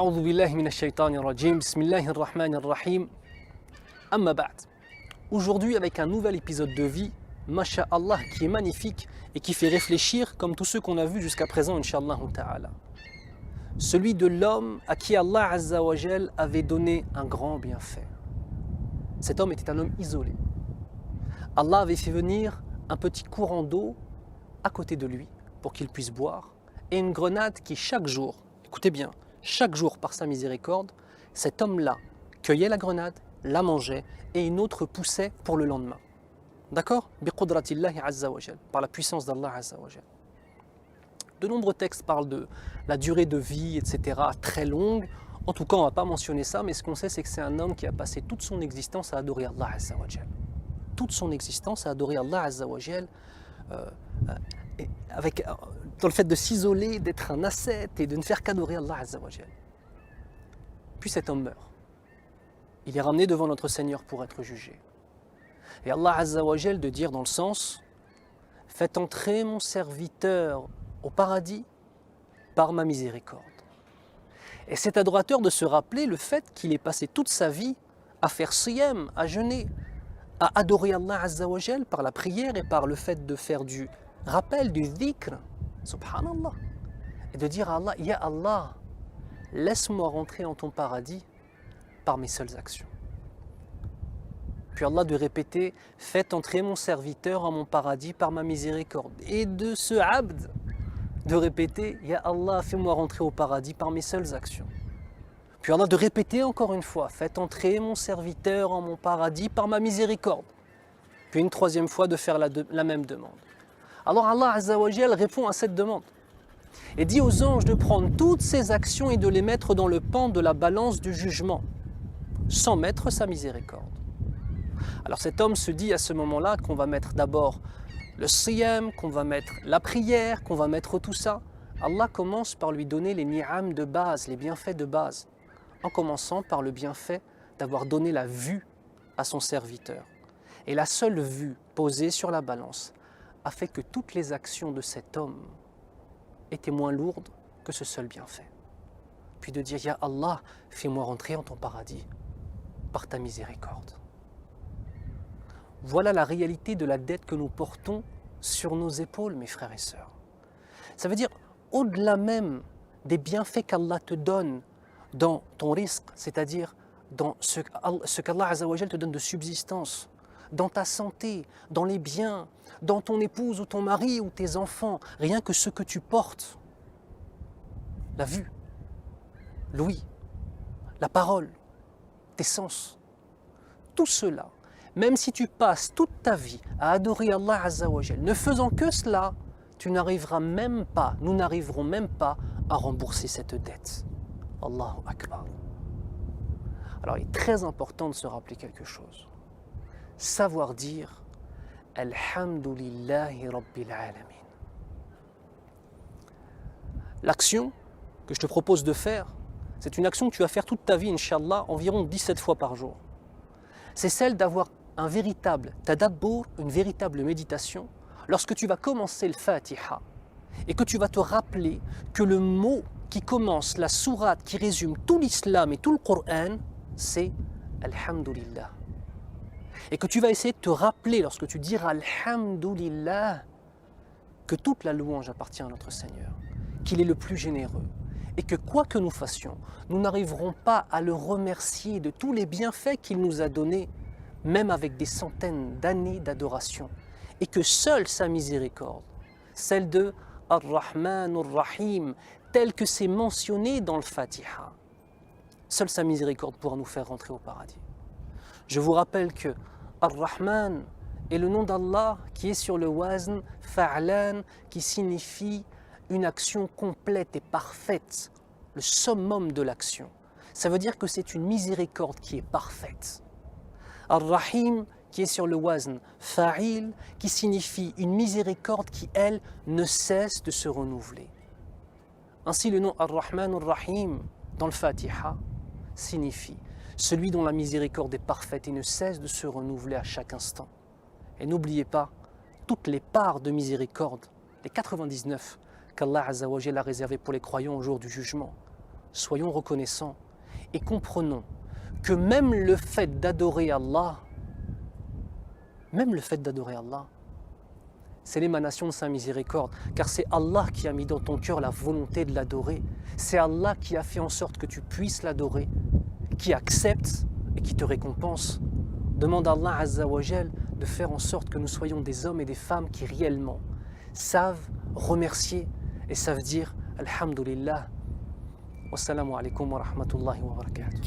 أعوذ بالله من الشيطان الرجيم بسم الله الرحمن الرحيم أما بعد. Aujourd'hui avec un nouvel épisode de vie, Masha'Allah, qui est magnifique et qui fait réfléchir comme tous ceux qu'on a vus jusqu'à présent, Inch'Allah ta'ala. Celui de l'homme à qui Allah Azza wa Jal avait donné un grand bienfait. Cet homme était un homme isolé. Allah avait fait venir un petit courant d'eau à côté de lui pour qu'il puisse boire et une grenade qui chaque jour, écoutez bien, chaque jour par sa miséricorde, cet homme-là cueillait la grenade, la mangeait et une autre poussait pour le lendemain. D'accord ? Biqudratillahi Azza wa Jal, par la puissance d'Allah Azza wa Jal. De nombreux textes parlent de la durée de vie, etc., très longue. En tout cas, on ne va pas mentionner ça, mais ce qu'on sait, c'est que c'est un homme qui a passé toute son existence à adorer Allah Azza wa Jal. Toute son existence à adorer Allah Azza wa Jal, dans le fait de s'isoler, d'être un ascète et de ne faire qu'adorer Allah Azza wa Jal. Puis cet homme meurt. Il est ramené devant notre Seigneur pour être jugé. Et Allah Azza wa Jal de dire dans le sens « Faites entrer mon serviteur au paradis par ma miséricorde. » Et cet adorateur de se rappeler le fait qu'il ait passé toute sa vie à faire siyam, à jeûner, à adorer Allah Azza wa Jal par la prière et par le fait de faire du rappel, du dhikr, subhanallah, et de dire à Allah, Ya Allah, laisse-moi rentrer en ton paradis par mes seules actions. Puis Allah de répéter, faites entrer mon serviteur en mon paradis par ma miséricorde. Et de ce abd de répéter, Ya Allah, fais-moi rentrer au paradis par mes seules actions. Puis Allah de répéter encore une fois, faites entrer mon serviteur en mon paradis par ma miséricorde. Puis une troisième fois de faire la même demande. Alors Allah Azza wa Jal répond à cette demande et dit aux anges de prendre toutes ces actions et de les mettre dans le pan de la balance du jugement, sans mettre sa miséricorde. Alors cet homme se dit à ce moment-là qu'on va mettre d'abord le siyam, qu'on va mettre la prière, qu'on va mettre tout ça. Allah commence par lui donner les ni'am de base, les bienfaits de base, en commençant par le bienfait d'avoir donné la vue à son serviteur. Et la seule vue posée sur la balance a fait que toutes les actions de cet homme étaient moins lourdes que ce seul bienfait. Puis de dire, Ya Allah, fais-moi rentrer en ton paradis par ta miséricorde. Voilà la réalité de la dette que nous portons sur nos épaules, mes frères et sœurs. Ça veut dire, au-delà même des bienfaits qu'Allah te donne dans ton risque, c'est-à-dire dans ce qu'Allah Azza wa Jal te donne de subsistance, dans ta santé, dans les biens, dans ton épouse ou ton mari ou tes enfants, rien que ce que tu portes, la vue, l'ouïe, la parole, tes sens, tout cela, même si tu passes toute ta vie à adorer Allah Azza wa Jal, ne faisant que cela, tu n'arriveras même pas, nous n'arriverons même pas à rembourser cette dette. Allahu Akbar. Alors il est très important de se rappeler quelque chose. Savoir dire Alhamdulillahi Rabbil Alamin. L'action que je te propose de faire, c'est une action que tu vas faire toute ta vie, Inch'Allah, environ 17 fois par jour. C'est celle d'avoir un véritable tadabbur, une véritable méditation, lorsque tu vas commencer le Fatiha et que tu vas te rappeler que le mot qui commence la sourate qui résume tout l'islam et tout le Coran, c'est Alhamdulillah. Et que tu vas essayer de te rappeler lorsque tu diras Alhamdulillah que toute la louange appartient à notre Seigneur, qu'il est le plus généreux et que quoi que nous fassions, nous n'arriverons pas à le remercier de tous les bienfaits qu'il nous a donnés, même avec des centaines d'années d'adoration, et que seule sa miséricorde, celle de Ar-Rahman Ar-Rahim, telle que c'est mentionné dans le Fatiha, seule sa miséricorde pourra nous faire rentrer au paradis. Je vous rappelle que Ar-Rahman est le nom d'Allah qui est sur le wazn fa'lan, qui signifie une action complète et parfaite, le summum de l'action. Ça veut dire que c'est une miséricorde qui est parfaite. Ar-Rahim qui est sur le wazn fa'il, qui signifie une miséricorde qui, elle, ne cesse de se renouveler. Ainsi, le nom Ar-Rahman Ar-Rahim dans le Fatiha signifie celui dont la miséricorde est parfaite et ne cesse de se renouveler à chaque instant. Et n'oubliez pas toutes les parts de miséricorde, les 99 qu'Allah Azza wa Jalla a réservées pour les croyants au jour du jugement. soyons reconnaissants et comprenons que même le fait d'adorer Allah, c'est l'émanation de sa miséricorde, car c'est Allah qui a mis dans ton cœur la volonté de l'adorer. C'est Allah qui a fait en sorte que tu puisses l'adorer, qui accepte et qui te récompense. Demande à Allah Azza wa Jal de faire en sorte que nous soyons des hommes et des femmes qui réellement savent remercier et savent dire Alhamdulillah. Wassalamu alaikum wa rahmatullahi wa barakatuh.